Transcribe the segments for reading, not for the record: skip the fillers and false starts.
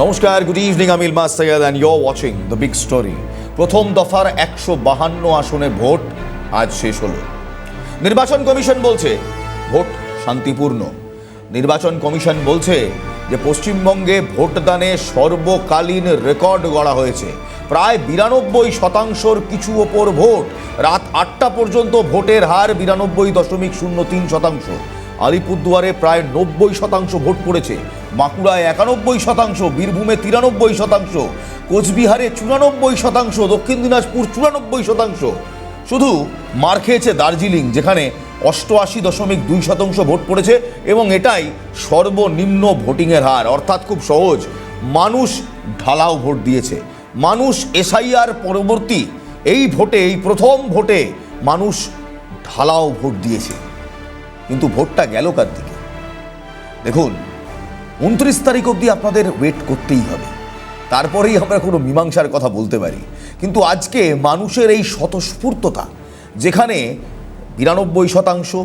নমস্কার, good evening. আমি Ilmas Syed and you are watching the big story. প্রথম দফার 152 আসনে ভোট আজ শেষ হলো। নির্বাচন কমিশন বলছে ভোট শান্তিপূর্ণ। নির্বাচন কমিশন বলছে যে পশ্চিমবঙ্গে ভোটদানে সর্বকালীন রেকর্ড গড়া হয়েছে। প্রায় 92% কিছু ওপর ভোট। রাত 8টা পর্যন্ত ভোটের হার 92.03%। আলিপুরদুয়ারে প্রায় 90% ভোট পড়েছে, বাঁকুড়ায় 91%, বীরভূমে 93%, কোচবিহারে 94%, দক্ষিণ দিনাজপুর 94%। শুধু মার খেয়েছে দার্জিলিং, যেখানে 88.2% ভোট পড়েছে এবং এটাই সর্বনিম্ন ভোটিংয়ের হার। অর্থাৎ খুব সহজ, মানুষ ঢালাও ভোট দিয়েছে। মানুষ এসআইআর পরবর্তী এই ভোটে, এই প্রথম ভোটে মানুষ ঢালাও ভোট দিয়েছে। কিন্তু ভোটটা গেল কার দিকে? দেখুন, 29 তারিখ অবধি আপনাদের ওয়েট করতেই হবে, তারপরেই আমরা কোনো মীমাংসার কথা বলতে পারি। কিন্তু আজকে মানুষের এই স্বতঃস্ফূর্ততা, যেখানে 92%,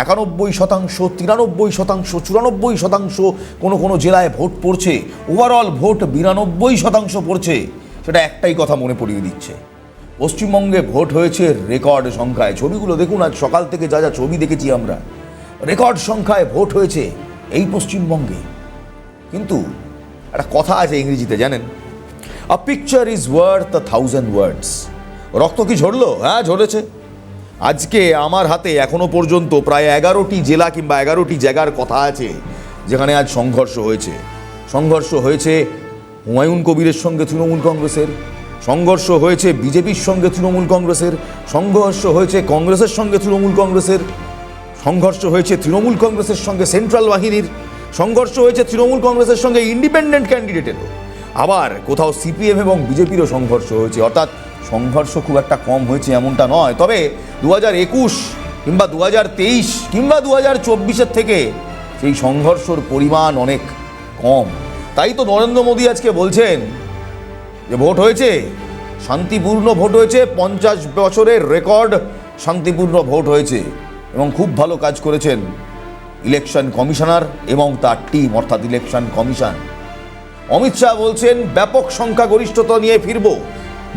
91%, 93%, 94%, কোনো জেলায় ভোট পড়ছে, ওভারঅল ভোট 92% পড়ছে, সেটা একটাই কথা মনে পড়িয়ে দিচ্ছে, পশ্চিমবঙ্গে ভোট হয়েছে রেকর্ড সংখ্যায়। ছবিগুলো দেখুন, আজ সকাল থেকে যা যা ছবি দেখেছি আমরা, রেকর্ড সংখ্যায় ভোট হয়েছে এই পশ্চিমবঙ্গে। কিন্তু একটা কথা আছে ইংরেজিতে, জানেন, আ পিকচার ইজ ওয়ার্থ 1000 ওয়ার্ডস। রক্ত কি ঝরলো? হ্যাঁ, ঝরেছে। আজকে আমার হাতে এখনো পর্যন্ত প্রায় 11টি জেলা কিংবা 11টি জায়গার কথা আছে যেখানে আজ সংঘর্ষ হয়েছে। সংঘর্ষ হয়েছে হুমায়ুন কবিরের সঙ্গে তৃণমূল কংগ্রেসের, সংঘর্ষ হয়েছে বিজেপির সঙ্গে তৃণমূল কংগ্রেসের, সংঘর্ষ হয়েছে কংগ্রেসের সঙ্গে তৃণমূল কংগ্রেসের, সংঘর্ষ হয়েছে তৃণমূল কংগ্রেসের সঙ্গে সেন্ট্রাল বাহিনীর, সংঘর্ষ হয়েছে তৃণমূল কংগ্রেসের সঙ্গে ইন্ডিপেন্ডেন্ট ক্যান্ডিডেটেরও, আবার কোথাও সিপিএম এবং বিজেপিরও সংঘর্ষ হয়েছে। অর্থাৎ সংঘর্ষ খুব একটা কম হয়েছে এমনটা নয়। তবে 2021 কিংবা 2023 কিংবা 2024-এর থেকে সেই সংঘর্ষর পরিমাণ অনেক কম। তাই তো নরেন্দ্র মোদী আজকে বলছেন যে ভোট হয়েছে শান্তিপূর্ণ, ভোট হয়েছে 50 বছরের রেকর্ড শান্তিপূর্ণ ভোট হয়েছে। এবং খুব ভালো কাজ করেছেন ইলেকশন কমিশনার এবং তার টিম, অর্থাৎ ইলেকশন কমিশন। অমিত শাহ বলছেন ব্যাপক সংখ্যাগরিষ্ঠতা নিয়ে ফিরব।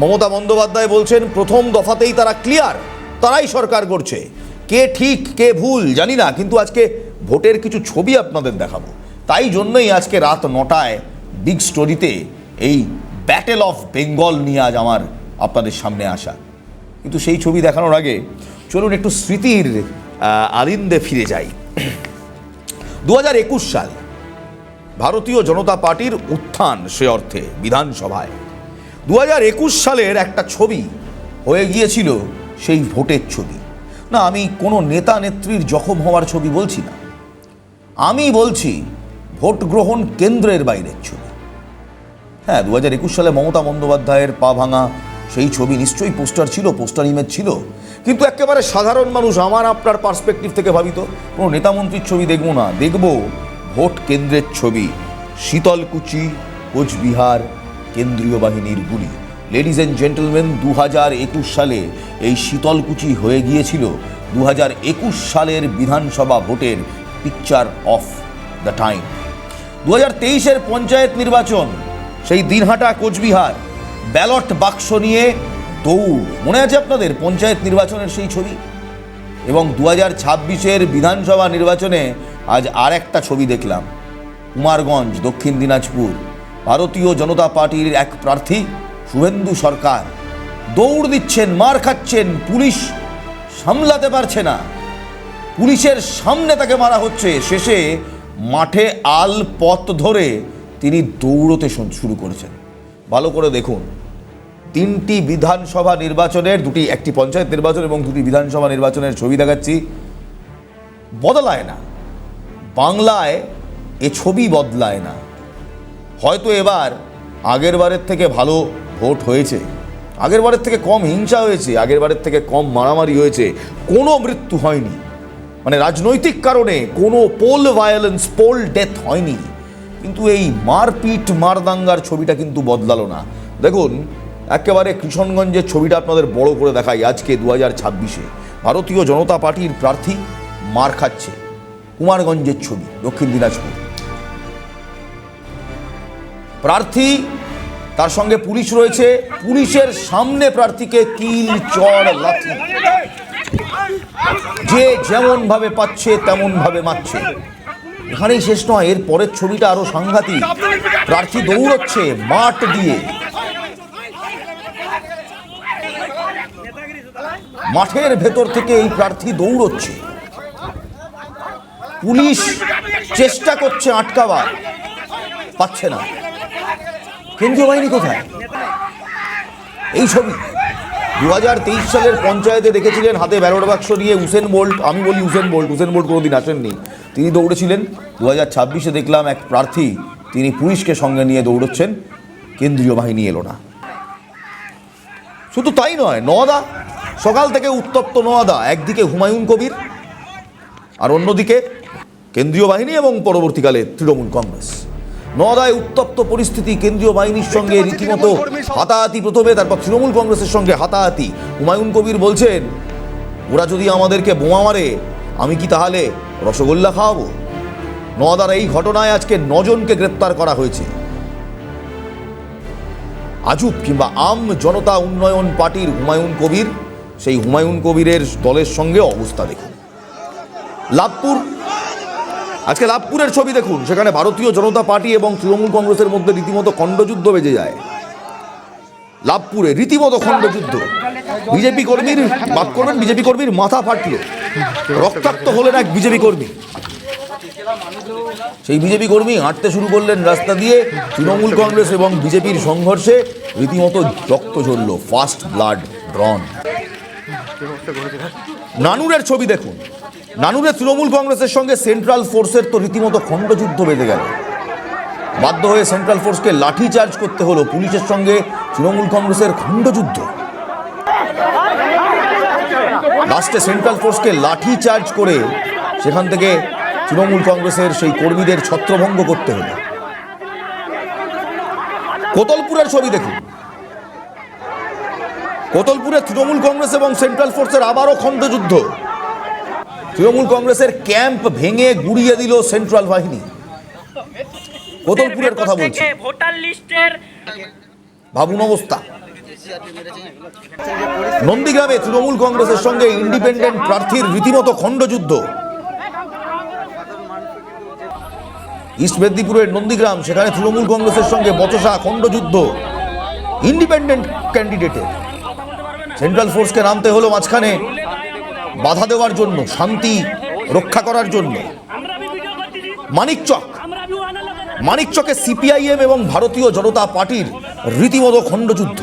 মমতা বন্দ্যোপাধ্যায় বলছেন প্রথম দফাতেই তারা ক্লিয়ার, তারাই সরকার করছে। কে ঠিক কে ভুল জানি না, কিন্তু আজকে ভোটের কিছু ছবি আপনাদের দেখাবো। তাই জন্যই আজকে রাত 9টায় বিগ স্টোরিতে এই ব্যাটেল অফ বেঙ্গল নিয়ে আজ আমার আপনাদের সামনে আসা। কিন্তু সেই ছবি দেখানোর আগে চলুন একটু স্মৃতির আলিন্দে ফিরে যাই। 2021 সাল, ভারতীয় জনতা পার্টির উত্থান সে অর্থে বিধানসভায়। 2021 সালের একটা ছবি হয়ে গিয়েছিল সেই ভোটের ছবি। না, আমি কোনো নেতা নেত্রীর জখম হওয়ার ছবি বলছি না, আমি বলছি ভোট গ্রহণ কেন্দ্রের বাইরের ছবি। হ্যাঁ, 2021 সালে মমতা বন্দ্যোপাধ্যায়ের পা ভাঙা সেই ছবি নিশ্চয়ই পোস্টার ছিল, পোস্টার ইমেজ ছিল। কিন্তু একেবারে সাধারণ মানুষ, আমার আপনার পার্সপেক্টিভ থেকে ভাবিত কোনো নেতামন্ত্রীর ছবি দেখব না, দেখব ভোট কেন্দ্রের ছবি। শীতলকুচি, কোচবিহার, কেন্দ্রীয় বাহিনীর গুলি। লেডিজ অ্যান্ড জেন্টলম্যান, 2021 সালে এই শীতলকুচি হয়ে গিয়েছিল 2021 সালের বিধানসভা ভোটের পিকচার অফ দ্য টাইম। 2023-এর পঞ্চায়েত নির্বাচন, সেই দিনহাটা কোচবিহার, ব্যালট বাক্স নিয়ে দৌড়, মনে আছে আপনাদের পঞ্চায়েত নির্বাচনের সেই ছবি? এবং 2026-এর বিধানসভা নির্বাচনে আজ আর একটা ছবি দেখলাম, কুমারগঞ্জ, দক্ষিণ দিনাজপুর, ভারতীয় জনতা পার্টির এক প্রার্থী শুভেন্দু সরকার দৌড় দিচ্ছেন, মার খাচ্ছেন, পুলিশ সামলাতে পারছে না, পুলিশের সামনে তাকে মারা হচ্ছে। শেষে মাঠে আল পথ ধরে তিনি দৌড়তে শুরু করেছেন। ভালো করে দেখুন, 3টি বিধানসভা নির্বাচনের, একটি পঞ্চায়েত নির্বাচন এবং 2টি বিধানসভা নির্বাচনের ছবি দেখাচ্ছি। বদলায় না, বাংলায় এ ছবি বদলায় না। হয়তো এবার আগের বারের থেকে ভালো ভোট হয়েছে, আগের বারের থেকে কম হিংসা হয়েছে, আগের বারের থেকে কম মারামারি হয়েছে, কোনো মৃত্যু হয়নি, মানে রাজনৈতিক কারণে কোনো পোল ভায়োলেন্স, পোল ডেথ হয়নি। কিন্তু এই মারপিট মারদাঙ্গার ছবিটা কিন্তু বদলালো না। দেখুন, একেবারে কিশনগঞ্জের ছবিটা আপনাদের বড় করে দেখাই। আজকে 2026-এ ভারতীয় জনতা পার্টির প্রার্থী মার খাচ্ছে, কুমারগঞ্জের ছবি, দক্ষিণ দিনাজপুর। প্রার্থী, তার সঙ্গে পুলিশ রয়েছে, পুলিশের সামনে প্রার্থীকে কিল, চড়, লাঠি, যে যেমন ভাবে পাচ্ছে তেমন ভাবে মারছে। এখানেই শেষ নয়, এর পরের ছবিটা আরো সাংঘাতিক। প্রার্থী দৌড়চ্ছে মাঠ দিয়ে, মাঠের ভেতর থেকে এই প্রার্থী দৌড়চ্ছে, পুলিশ চেষ্টা করছে আটকাবার, পাচ্ছে না। কেন্দ্রীয় বাহিনী কোথায়? এই ছবি 2023 সালের পঞ্চায়েতে দেখেছিলেন হাতে ব্যালট বাক্স নিয়ে উসেন বোল্ট। আমি বলি উসেন বোল্ট কোনোদিন আসেননি, তিনি দৌড়েছিলেন। 2026-এ দেখলাম এক প্রার্থী, তিনি পুলিশকে সঙ্গে নিয়ে দৌড়চ্ছেন, কেন্দ্রীয় বাহিনী এলো না। শুধু তাই নয়, নওয়াদা, সকাল থেকে উত্তপ্ত নওয়াদা। একদিকে হুমায়ুন কবির আর অন্যদিকে কেন্দ্রীয় বাহিনী এবং পরবর্তীকালে তৃণমূল কংগ্রেস। নওয়াদায় উত্তপ্ত পরিস্থিতি, কেন্দ্রীয় বাহিনীর সঙ্গে রীতিমতো হাতাহাতি প্রথমে, তারপর তৃণমূল কংগ্রেসের সঙ্গে হাতাহাতি। হুমায়ুন কবির বলছেন, ওরা যদি আমাদেরকে বোমা মারে আমি কি তাহলে রসগোল্লা খাওয়াবো? নওয়াদার এই ঘটনায় আজকে 9 জনকে গ্রেপ্তার করা হয়েছে। আজুব কিংবা আম জনতা উন্নয়ন পার্টির হুমায়ুন কবির, সেই হুমায়ুন কবিরের দলের সঙ্গে অবস্থা দেখুন। লাভপুর, আজকে লাভপুরের ছবি দেখুন, সেখানে ভারতীয় জনতা পার্টি এবং তৃণমূল কংগ্রেসের মধ্যে রীতিমতো খণ্ডযুদ্ধ বেজে যায়। লাভপুরে রীতিমতো খণ্ডযুদ্ধ। বিজেপি কর্মীর বাদ করবেন, বিজেপি কর্মীর মাথা ফাটল, রক্তাক্ত হলেন এক বিজেপি কর্মী। সেই বিজেপি কর্মী হাঁটতে শুরু করলেন রাস্তা দিয়ে। তৃণমূল কংগ্রেস এবং বিজেপির সংঘর্ষে রীতিমতো রক্ত ঝরল, ফার্স্ট ব্লাড ড্রন। নানুরের ছবি দেখুন, নানুরে তৃণমূল কংগ্রেসের সঙ্গে সেন্ট্রাল ফোর্সের তো রীতিমতো খণ্ডযুদ্ধ বেঁধে গেল। বাধ্য হয়ে সেন্ট্রাল ফোর্সকে লাঠি চার্জ করতে হলো, পুলিশের সঙ্গে তৃণমূল কংগ্রেসের খণ্ডযুদ্ধ। লাস্টে সেন্ট্রাল ফোর্সকে লাঠি চার্জ করে সেখান থেকে তৃণমূল কংগ্রেসের সেই কর্মীদের ছত্রভঙ্গ করতে হলো। কোতলপুরের ছবি দেখুন, কোতলপুরে তৃণমূল কংগ্রেস এবং সেন্ট্রাল ফোর্সের আবারও খণ্ডযুদ্ধ। তৃণমূল কংগ্রেসের ক্যাম্প ভেঙে গুড়িয়ে দিল সেন্ট্রাল বাহিনী। কোতলপুরের কথা বলছি, ভোটার লিস্টের ভাবুন অবস্থা। নন্দীগ্রামে তৃণমূল কংগ্রেসের সঙ্গে ইন্ডিপেন্ডেন্ট প্রার্থীর রীতিমতো খণ্ডযুদ্ধ। ইস্ট মেদিনীপুরের নন্দীগ্রাম, সেখানে তৃণমূল কংগ্রেসের সঙ্গে বচসা, খণ্ডযুদ্ধ ইন্ডিপেন্ডেন্ট ক্যান্ডিডেটের। সেন্ট্রাল ফোর্সকে নামতে হলো মাঝখানে বাধা দেওয়ার জন্য, শান্তি রক্ষা করার জন্য। মানিকচকে সিপিআইএম এবং ভারতীয় জনতা পার্টির রীতিমতো খণ্ডযুদ্ধ।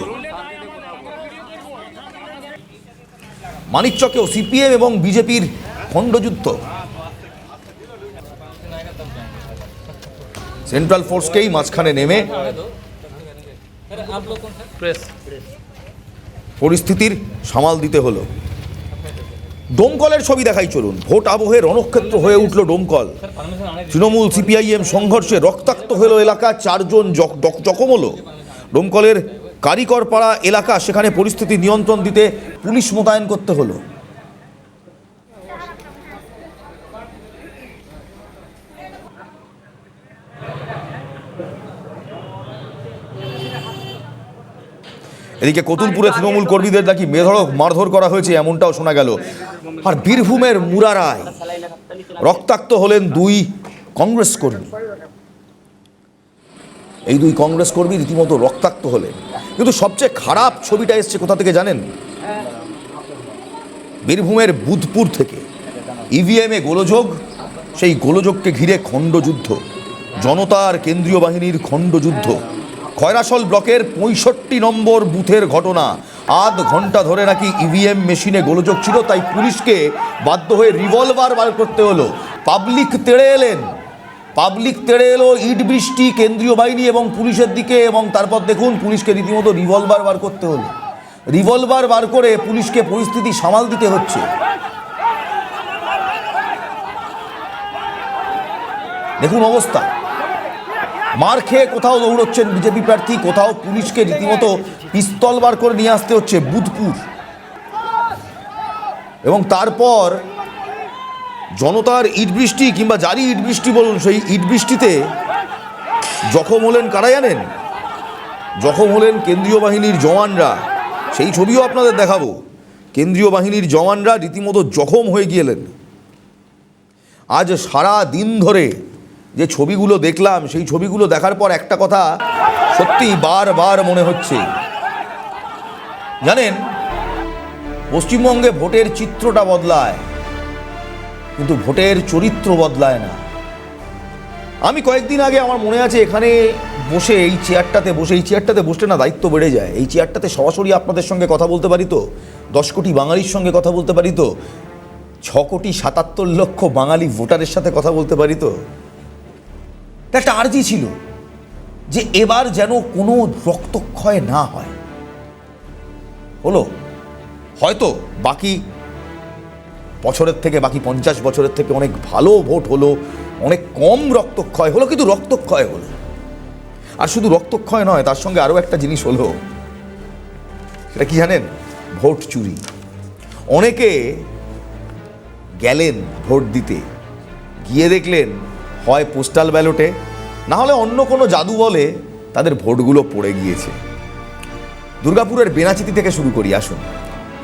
মানিকচকেও সিপিএম এবং বিজেপির খণ্ডযুদ্ধ। সেন্ট্রাল ফোর্সকেই মাঝখানে নেমে পরিস্থিতির সামাল দিতে হলো। ডোমকলের ছবি দেখাই চলুন। ভোট আবহে রণক্ষেত্র হয়ে উঠল ডোমকল। তৃণমূল সিপিআইএম সংঘর্ষে রক্তাক্ত হলো এলাকা, 4 জন জখম হলো। ডোমকলের কারিকরপাড়া এলাকা, সেখানে পরিস্থিতি নিয়ন্ত্রণ দিতে পুলিশ মোতায়েন করতে হলো। এদিকে কোতুলপুরে তৃণমূল কর্মীদের নাকি বেধড়ক মারধর করা হয়েছে, এমনটাও শোনা গেল। আর বীরভূমের মুরারায় রক্তাক্ত হলেন 2 কংগ্রেস কর্মী। এই 2 কংগ্রেস কর্মী রীতিমতো রক্তাক্ত হলেন। কিন্তু সবচেয়ে খারাপ ছবিটা এসছে কোথা থেকে জানেন? বীরভূমের বুধপুর থেকে। ইভিএমে গোলযোগ, সেই গোলযোগকে ঘিরে খণ্ডযুদ্ধ, জনতা আর কেন্দ্রীয় বাহিনীর খণ্ডযুদ্ধ। খয়রাসল ব্লকের 65 নম্বর বুথের ঘটনা। আধ ঘন্টা ধরে নাকি ইভিএম মেশিনে গোলযোগ ছিল, তাই পুলিশকে বাধ্য হয়ে রিভলভার বার করতে হলো। পাবলিক তেড়ে এলেন, পাবলিক তেড়ে এলো, ইট বৃষ্টি কেন্দ্রীয় বাহিনী এবং পুলিশের দিকে, এবং তারপর দেখুন পুলিশকে রীতিমতো রিভলভার বার করতে হলো। রিভলভার বার করে পুলিশকে পরিস্থিতি সামাল দিতে হচ্ছে। দেখুন অবস্থা। মার খেয়ে কোথাও দৌড়চ্ছেন বিজেপি প্রার্থী, কোথাও পুলিশকে রীতিমতো পিস্তল বার করে নিয়ে আসতে হচ্ছে বুধপুর। এবং তারপর জনতার ইট বৃষ্টি কিংবা জারি ইট বৃষ্টি বলুন, সেই ইট বৃষ্টিতে জখম হলেন কারা জানেন? জখম হলেন কেন্দ্রীয় বাহিনীর জওয়ানরা। সেই ছবিও আপনাদের দেখাবো। কেন্দ্রীয় বাহিনীর জওয়ানরা রীতিমতো জখম হয়ে গেলেন। আজ সারা দিন ধরে যে ছবিগুলো দেখলাম, সেই ছবিগুলো দেখার পর একটা কথা সত্যি বারবার মনে হচ্ছে। জানেন, পশ্চিমবঙ্গে ভোটের চিত্রটা বদলায়, কিন্তু ভোটের চরিত্র বদলায় না। আমি কয়েকদিন আগে, আমার মনে আছে, এখানে বসে এই চেয়ারটাতে বসলে না দায়িত্ব বেড়ে যায়। এই চেয়ারটাতে সরাসরি আপনাদের সঙ্গে কথা বলতে পারি তো, 10 কোটি বাঙালির সঙ্গে কথা বলতে পারি তো, 6 কোটি 77 লক্ষ বাঙালি ভোটারের সাথে কথা বলতে পারি তো। একটা আর্জি ছিল যে এবার যেন কোনো রক্তক্ষয় না হয়। হলো হয়তো বাকি বছরের থেকে, বাকি 50 বছরের থেকে অনেক ভালো ভোট হলো, অনেক কম রক্তক্ষয় হলো, কিন্তু রক্তক্ষয় হলো। আর শুধু রক্তক্ষয় নয়, তার সঙ্গে আরও একটা জিনিস হলো। সেটা কি জানেন? ভোট চুরি। অনেকে গেলেন ভোট দিতে, গিয়ে দেখলেন হয় পোস্টাল ব্যালটে, না হলে অন্য কোনো জাদু বলে তাদের ভোটগুলো পড়ে গিয়েছে। দুর্গাপুরের বেনাচিতি থেকে শুরু করি, আসুন।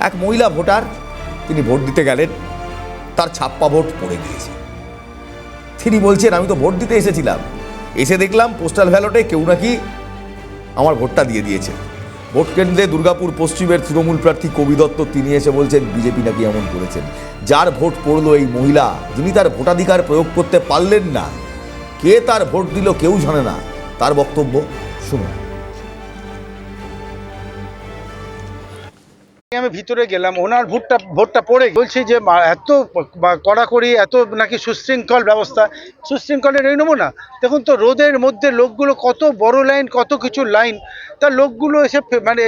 এক মহিলা ভোটার, তিনি ভোট দিতে গেলেন, তার ছাপ্পা ভোট পড়ে গিয়েছে। তিনি বলছেন, আমি তো ভোট দিতে এসেছিলাম, এসে দেখলাম পোস্টাল ব্যালটে কেউ নাকি আমার ভোটটা দিয়ে দিয়েছে। ভোট কেন্দ্রে দুর্গাপুর পশ্চিমের তৃণমূল প্রার্থী কবি দত্ত, তিনি এসে বলছেন বিজেপি নাকি এমন করেছেন। যার ভোট পড়লো এই মহিলা, যিনি তার ভোটাধিকার প্রয়োগ করতে পারলেন না, কে তার ভোট দিল কেউ জানে না, তার বক্তব্য শুনুন। আমি ভিতরে গেলাম, ওনার ভোটটা পড়ে বলছে যে এত কড়াকড়ি, এত নাকি সুশৃঙ্খল ব্যবস্থা। সুশৃঙ্খলের এই নমুনা দেখুন তো, রোদের মধ্যে লোকগুলো কত বড় লাইন, কত কিছু লাইন, তার লোকগুলো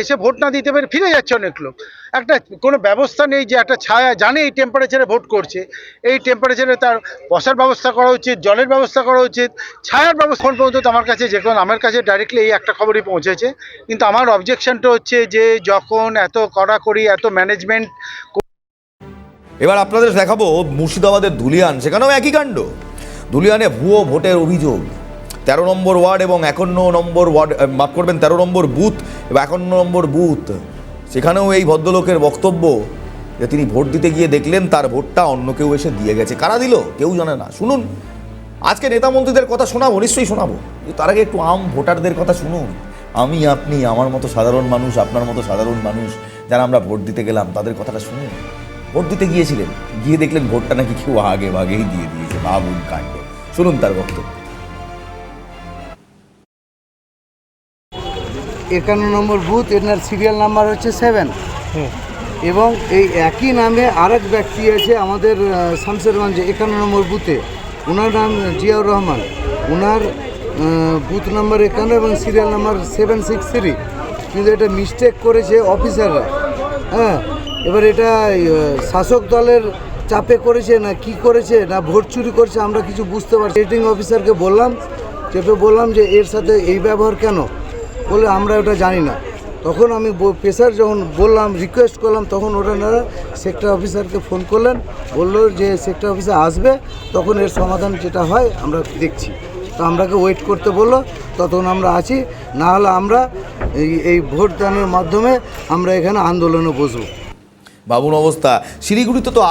এসে ভোট না দিতে পেরে ফিরে যাচ্ছে। অনেক লোক, একটা কোনো ব্যবস্থা নেই যে একটা ছায়া, জানে এই টেম্পারেচারে ভোট করছে, এই টেম্পারেচারে তার বসার ব্যবস্থা করা উচিত, জলের ব্যবস্থা করা উচিত, ছায়ার ব্যবস্থা। পর্যন্ত আমার কাছে, যখন আমার কাছে ডাইরেক্টলি এই একটা খবরই পৌঁছেছে। কিন্তু আমার অবজেকশনটা হচ্ছে যে যখন এত কড়াকড়ি, এত ম্যানেজমেন্ট। এবার আপনাদের দেখাবো মুর্শিদাবাদের ধুলিয়ান, সেখানেও একই কাণ্ড। ধুলিয়ানে ভুয়ো ভোটের অভিযোগ। 13 নম্বর ওয়ার্ড এবং 51 নম্বর ওয়ার্ড, মাফ করবেন, 13 নম্বর বুথ এবং 51 নম্বর বুথ, সেখানেও এই ভদ্রলোকের বক্তব্য যে তিনি ভোট দিতে গিয়ে দেখলেন তার ভোটটা অন্য কেউ এসে দিয়ে গেছে। কারা দিল কেউ জানে না। শুনুন, আজকে নেতা মন্ত্রীদের কথা শোনাবো, নিশ্চয়ই শোনাবো, তার আগে একটু আম ভোটারদের কথা শুনুন। আমি, আপনি, আমার মতো সাধারণ মানুষ, আপনার মতো সাধারণ মানুষ, যারা আমরা ভোট দিতে গেলাম, তাদের কথাটা শুনুন। ভোট দিতে গিয়েছিলেন, গিয়ে দেখলেন ভোটটা নাকি কেউ আগে ভাগেই দিয়ে দিয়েছে। ভাবুন কাণ্ড। শুনুন তার বক্তব্য। 51 নম্বর বুথ, এনার সিরিয়াল নাম্বার হচ্ছে 7, এবং এই একই নামে আরেক ব্যক্তি আছে আমাদের শামসেরগঞ্জে 51 নম্বর বুথে, ওনার নাম জিয়াউর রহমান, ওনার বুথ নাম্বার 51 এবং সিরিয়াল নাম্বার 763। কিন্তু এটা মিস্টেক করেছে অফিসাররা। হ্যাঁ, এবার এটা শাসক দলের চাপে করেছে না কি করেছে, না ভোট চুরি করেছে, আমরা কিছু বুঝতে পারছি। রিটার্নিং অফিসারকে বললাম যে এর সাথে এই ব্যবহার কেন, বলে আমরা ওটা জানি না। তখন আমি প্রেসার যখন বললাম, রিকোয়েস্ট করলাম, তখন ওনারা সেক্টর অফিসারকে ফোন করলেন, বললো যে সেক্টর অফিসার আসবে, তখন এর সমাধান যেটা হয় আমরা দেখছি। তো আমরাকে ওয়েট করতে বললো, ততক্ষণ আমরা আছি, না হলে আমরা এই ভোট দানের মাধ্যমে আমরা এখানে আন্দোলনে বসবো। বাবুন অবস্থা শিলিগুড়িতে তো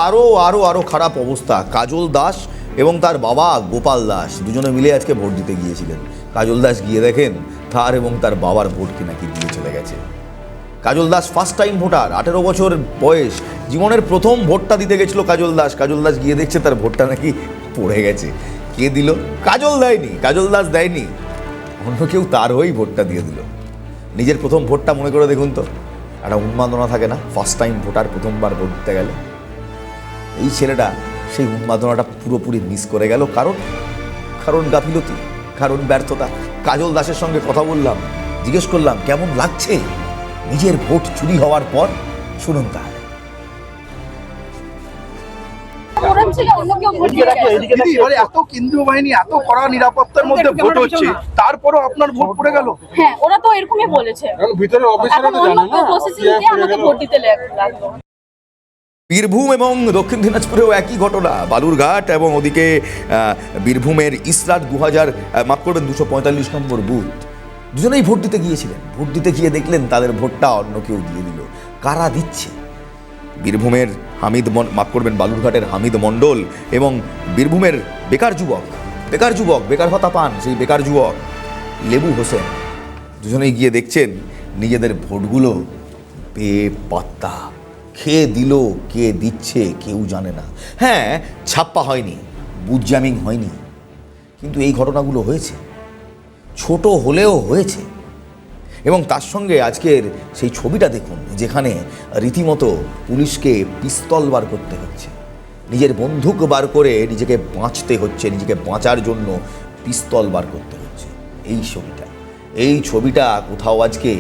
আরও খারাপ অবস্থা। কাজল দাস এবং তার বাবা গোপাল দাস দুজনে মিলে আজকে ভোট দিতে গিয়েছিলেন। কাজল দাস গিয়ে দেখেন তার এবং তার বাবার ভোট কি নাকি দিয়ে চলে গেছে। কাজল দাস ফার্স্ট টাইম ভোটার, 18 বছর বয়স, জীবনের প্রথম ভোটটা দিতে গেছিল কাজল দাস গিয়ে দেখছে তার ভোটটা নাকি পড়ে গেছে। কে দিল? কাজল দাস দেয়নি, অন্য কেউ তার হয়েই ভোটটা দিয়ে দিল। নিজের প্রথম ভোটটা মনে করে দেখুন তো, একটা উন্মাদনা থাকে না? ফার্স্ট টাইম ভোটার, প্রথমবার ভোট দিতে গেলে। এই ছেলেটা সেই উন্মাদনাটা পুরোপুরি মিস করে গেল। কারণ গাফিলতি, কারণ ব্যর্থতা। কাজল দাসের সঙ্গে কথা বললাম, জিজ্ঞেস করলাম কেমন লাগছে নিজের ভোট চুরি হওয়ার পর। শুনুন তাহলে। এত কেন্দ্রীয় বাহিনী, এত কড়া নিরাপত্তার মধ্যে ভোট হচ্ছে, তারপরও আপনার ভোট পড়ে গেল। হ্যাঁ, ওরা তো এরকমই বলেছে। ভিতরে অফিসাররা তো জানে না, প্রসেসিং দিয়ে আমাকে ভোট দিতে লাগলো। বীরভূম এবং দক্ষিণ দিনাজপুরেও একই ঘটনা, বালুরঘাট এবং ওদিকে বীরভূমের ইসরাট 245 নম্বর বুথ। দুজনেই ভোট দিতে গিয়েছিলেন, ভোট দিতে গিয়ে দেখলেন তাদের ভোটটা অন্য কেউ দিয়ে দিল। কারা দিচ্ছে? বীরভূমের বালুরঘাটের হামিদ মণ্ডল এবং বীরভূমের বেকার যুবক, বেকার ভাতা পান সেই বেকার যুবক লেবু হোসেন, দুজনেই গিয়ে দেখছেন নিজেদের ভোটগুলো বেপাত্তা, খেয়ে দিল, কে দিচ্ছে কেউ জানে না। হ্যাঁ, ছাপ্পা হয়নি, বুথ জ্যামিং হয়নি, কিন্তু এই ঘটনাগুলো হয়েছে, ছোট হলেও হয়েছে। এবং তার সঙ্গে আজকের সেই ছবিটা দেখুন, যেখানে রীতিমতো পুলিশকে পিস্তল বার করতে হচ্ছে, নিজের বন্দুক বার করে নিজেকে বাঁচতে হচ্ছে, নিজেকে বাঁচার জন্য পিস্তল বার করতে হচ্ছে। এই ছবিটা কোথাও আজকে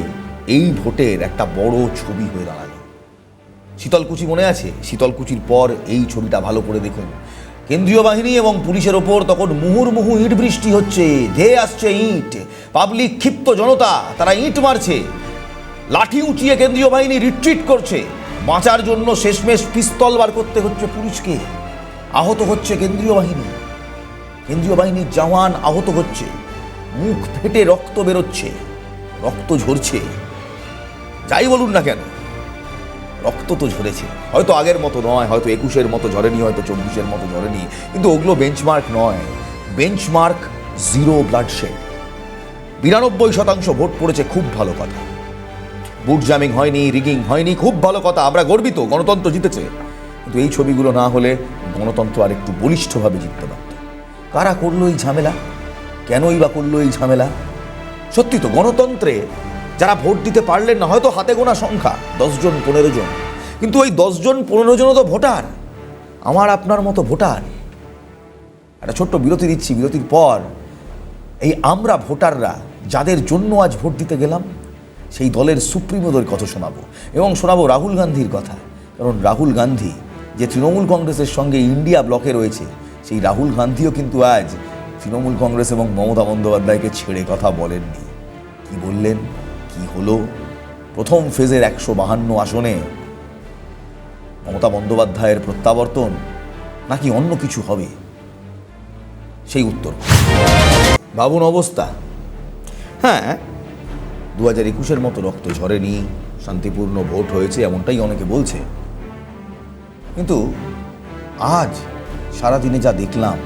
এই ভোটের একটা বড় ছবি হয়ে দাঁড়ালো। শীতলকুচি মনে আছে? শীতলকুচির পর এই ছবিটা ভালো করে দেখুন। কেন্দ্রীয় বাহিনী এবং পুলিশের ওপর তখন মুহুর্মুহু ইট বৃষ্টি হচ্ছে, ধেয়ে আসছে ইট, পাবলিক ক্ষিপ্ত জনতা, তারা ইট মারছে, লাঠি উঁচিয়ে কেন্দ্রীয় বাহিনী রিট্রিট করছে। বাঁচার জন্য শেষমেশ পিস্তল বার করতে হচ্ছে পুলিশকে। আহত হচ্ছে কেন্দ্রীয় বাহিনীর জওয়ান আহত হচ্ছে, মুখ ফেটে রক্ত বেরোচ্ছে, রক্ত ঝরছে। যাই বলুন না কেন, রক্ত তো ঝরেছে, হয়তো আগের মতো নয়, হয়তো 21-এর মতো ঝরেনি, হয়তো 24-এর মতো ঝরেনি, কিন্তু ওগুলো বেঞ্চমার্ক নয়। Benchmark zero bloodshed. 92% ভোট পড়েছে, খুব ভালো কথা। বুট জ্যামিং হয়নি, রিগিং হয়নি, খুব ভালো কথা, আমরা গর্বিত, গণতন্ত্র জিতেছে। কিন্তু এই ছবিগুলো না হলে গণতন্ত্র আর একটু বলিষ্ঠভাবে জিততে পারত। কারা করলো এই ঝামেলা? কেনই বা করলো এই ঝামেলা? সত্যি তো, গণতন্ত্রে যারা ভোট দিতে পারলেন না, হয়তো হাতে গোনা সংখ্যা, 10 জন 15 জন, কিন্তু ওই 10 জন 15 জনও তো ভোটার, আমার আপনার মতো ভোটার। একটা ছোট্ট বিরতি দিচ্ছি, বিরতির পর এই আমরা ভোটাররা যাদের জন্য আজ ভোট দিতে গেলাম, সেই দলের সুপ্রিমোদের কথা শোনাবো, এবং শোনাবো রাহুল গান্ধীর কথা। কারণ রাহুল গান্ধী যে তৃণমূল কংগ্রেসের সঙ্গে ইন্ডিয়া ব্লকে রয়েছে, সেই রাহুল গান্ধীও কিন্তু আজ তৃণমূল কংগ্রেস এবং মমতা বন্দ্যোপাধ্যায়কে ছেড়ে কথা বলেননি। কি বললেন, কি হলো? প্রথম ফেজের 152 আসনে মমতা বন্দ্যোপাধ্যায়ের প্রত্যাবর্তন, নাকি অন্য কিছু হবে? সেই উত্তর ভাবুন। অবস্থা, হ্যাঁ, 2021-এর মতো রক্ত ঝরেনি, শান্তিপূর্ণ ভোট হয়েছে, এমনটাই অনেকে বলছে। কিন্তু আজ সারাদিনে যা দেখলাম,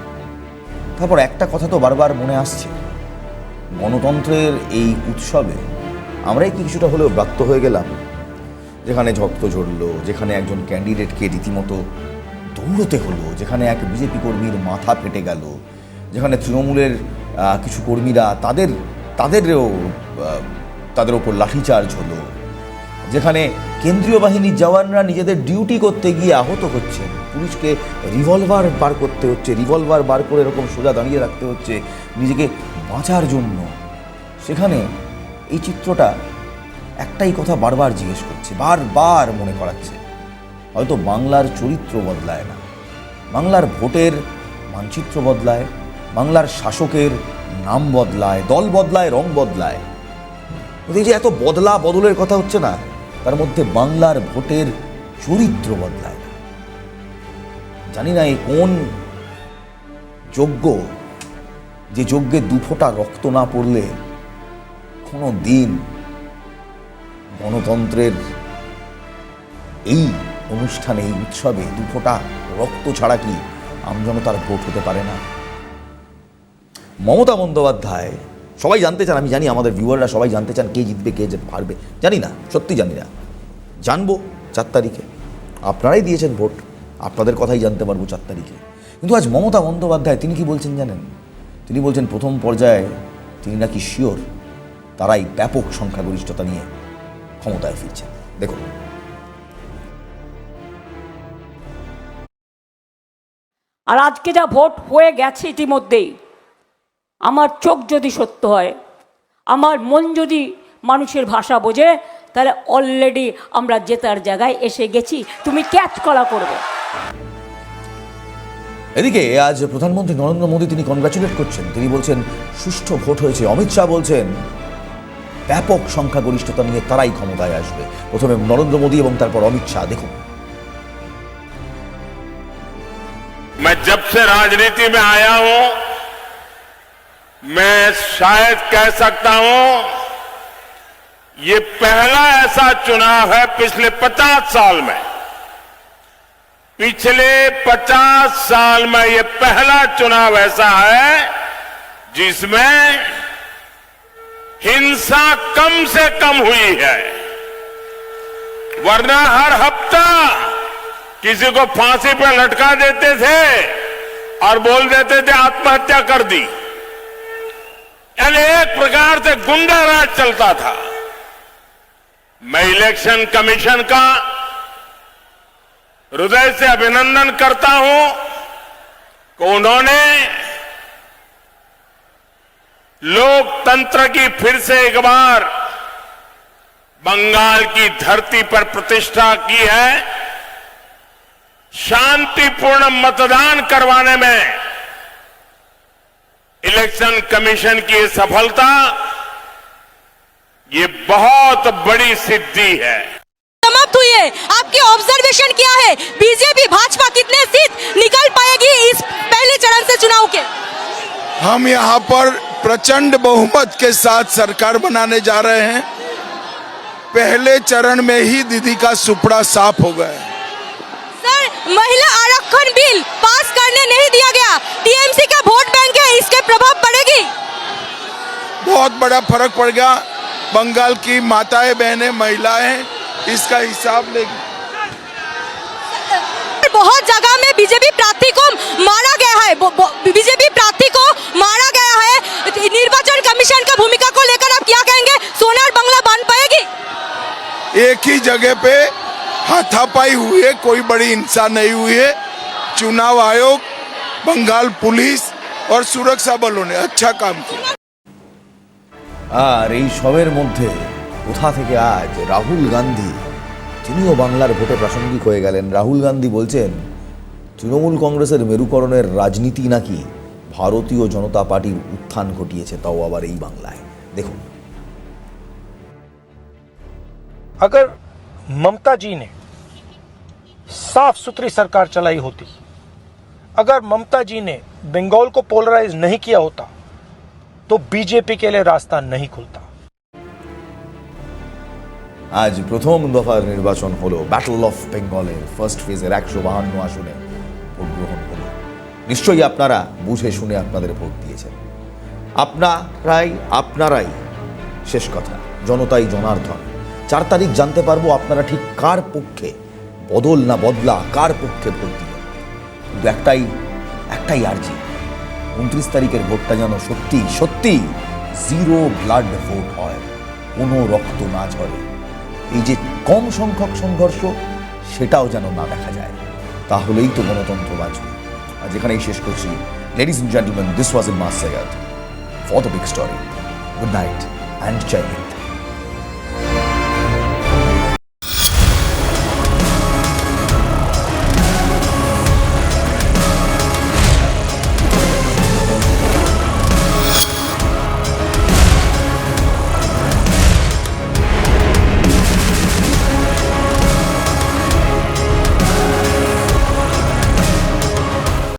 তারপর একটা কথা তো বারবার মনে আসছে, গণতন্ত্রের এই উৎসবে আমরাই কিছুটা হলেও ব্যর্থ হয়ে গেলাম। যেখানে রক্ত ঝরলো, যেখানে একজন ক্যান্ডিডেটকে রীতিমতো দৌড়তে হলো, যেখানে এক বিজেপি কর্মীর মাথা ফেটে গেল, যেখানে তৃণমূলের কিছু কর্মীরা তাদের ওপর লাঠিচার্জ হলো, যেখানে কেন্দ্রীয় বাহিনীর জওয়ানরা নিজেদের ডিউটি করতে গিয়ে আহত হচ্ছেন, পুলিশকে রিভলভার বার করতে হচ্ছে, রিভলভার বার করে এরকম সোজা দাঁড়িয়ে রাখতে হচ্ছে নিজেকে বাঁচার জন্য। সেখানে এই চিত্রটা একটাই কথা বারবার জিজ্ঞেস করছে, বারবার মনে করাচ্ছে, হয়তো বাংলার চরিত্র বদলায় না, বাংলার ভোটের মানচিত্র বদলায়, বাংলার শাসকের নাম বদলায়, দল বদলায়, রং বদলায়, কিন্তু এই যে এত বদলের কথা হচ্ছে না, তার মধ্যে বাংলার ভোটের চরিত্র বদলায় না। জানি না এই কোন যজ্ঞ, যে যজ্ঞে 2 ফোঁটা রক্ত না পড়লে কোনো দিন গণতন্ত্রের এই অনুষ্ঠানে, এই উৎসবে 2 ফোঁটা রক্ত ছাড়া কি আমজনতার ভোট হতে পারে না? মমতা বন্দ্যোপাধ্যায়, সবাই জানতে চান, আমি জানি আমাদের ভিউয়াররা সবাই জানতে চান কে জিতবে, কে হারবে, জানি না, সত্যি জানি না, জানবো 4 তারিখে। আপনারাই দিয়েছেন ভোট, আপনাদের কথাই জানতে পারবো 4 তারিখে। কিন্তু আজ মমতা বন্দ্যোপাধ্যায় তিনি কি বলছেন জানেন? তিনি বলছেন প্রথম পর্যায়ে তিনি নাকি শিওর তারাই ব্যাপক সংখ্যাগরিষ্ঠতা নিয়ে ক্ষমতায় ফিরছেন। দেখুন, আর আজকে যা ভোট হয়ে গেছে ইতিমধ্যেই, আমার চোখ যদি সত্য হয়, আমার মন যদি মানুষের ভাষা বোঝে, তাহলে অলরেডি আমরা জেতার জায়গায় এসে গেছি। তুমি ক্যাচ করা করবে। এদিকে আজ প্রধানমন্ত্রী নরেন্দ্র মোদী তিনি কনগ্রাচুলেট করছেন, তিনি বলছেন সুষ্ঠু ভোট হয়েছে। অমিত শাহ বলছেন ব্যাপক সংখ্যাগরিষ্ঠতা নিয়ে তারাই ক্ষমতায় আসবে। প্রথমে নরেন্দ্র মোদী এবং তারপর অমিত শাহ। দেখুন, मैं जब से राजनीति में आया हूं, मैं शायद कह सकता हूं ये पहला ऐसा चुनाव है पिछले 50 साल में, पिछले 50 साल में ये पहला चुनाव ऐसा है जिसमें हिंसा कम से कम हुई है। वरना हर हफ्ता किसी को फांसी पर लटका देते थे और बोल देते थे आत्महत्या कर दी। यानी एक प्रकार से गुंडा राज चलता था। मैं इलेक्शन कमीशन का हृदय से अभिनंदन करता हूं कि उन्होंने लोकतंत्र की फिर से एक बार बंगाल की धरती पर प्रतिष्ठा की है। शांतिपूर्ण मतदान करवाने में इलेक्शन कमीशन की ये सफलता, ये बहुत बड़ी सिद्धि है। समाप्त हुई है, आपकी ऑब्जर्वेशन क्या है? बीजेपी भाजपा कितने सीट निकल पाएगी इस पहले चरण से चुनाव के? हम यहाँ पर प्रचंड बहुमत के साथ सरकार बनाने जा रहे हैं। पहले चरण में ही दीदी का सुपड़ा साफ हो गया है। सर, महिला आरक्षण बिल पास करने नहीं दिया गया, टीएमसी का वोट बैंक है, इसके प्रभाव पड़ेगी? बहुत बड़ा फर्क पड़ गया। बंगाल की माताएं बहनें महिलाएं इसका हिसाब लेगी। बहुत जगह में बीजेपी प्रार्थी को मारा गया है, बीजेपी प्रार्थी को मारा गया है। निर्वाचन कमीशन की भूमिका को लेकर आप क्या कहेंगे? सोनार बंगला बन पाएगी? एक ही जगह पे हाथापाई हुई है, कोई बड़ी हिंसा नहीं हुई है। चुनाव आयोग, बंगाल पुलिस और सुरक्षा बलों ने अच्छा काम किया। আর এই সবের মধ্যে কোথা থেকে আজ রাহুল গান্ধী, তিনিও বাংলার ভোটে প্রাসঙ্গিক হয়ে গেলেন। রাহুল গান্ধী বলছেন তৃণমূল কংগ্রেসের মেরুকরণের রাজনীতি নাকি ভারতীয় জনতা পার্টির উত্থান ঘটিয়েছে, তাও আবার এই বাংলায়। দেখুন, अगर ममता जी ने साफ सुथरी सरकार चलाई होती, अगर ममता जी ने बंगाल को पोलराइज नहीं किया होता तो बीजेपी के लिए रास्ता नहीं खुलता। আজ প্রথম দফার নির্বাচন হলো। ব্যাটল অফ বেঙ্গলের ফার্স্ট ফেজের 152 আসনে ভোট গ্রহণ হলো। নিশ্চয়ই আপনারা বুঝে শুনে আপনাদের ভোট দিয়েছেন। আপনারাই শেষ কথা, জনতাই জনার্দন। 4 তারিখ জানতে পারবো আপনারা ঠিক কার পক্ষে, বদল না বদলা, কার পক্ষে ভোট দিলেন। কিন্তু একটাই আর্জি, 29 তারিখের ভোটটা যেন সত্যি জিরো ব্লাড ভোট হয়, কোনো রক্ত না ঝরে। এই যে কম সংখ্যক সংঘর্ষ, সেটাও যেন না দেখা যায়। তাহলেই তো গণতন্ত্র বাঁচবে। আজ এখানেই শেষ করছি। Ladies and gentleman, this was ইন মাস Syed for the big story. Good night and Jai Hind.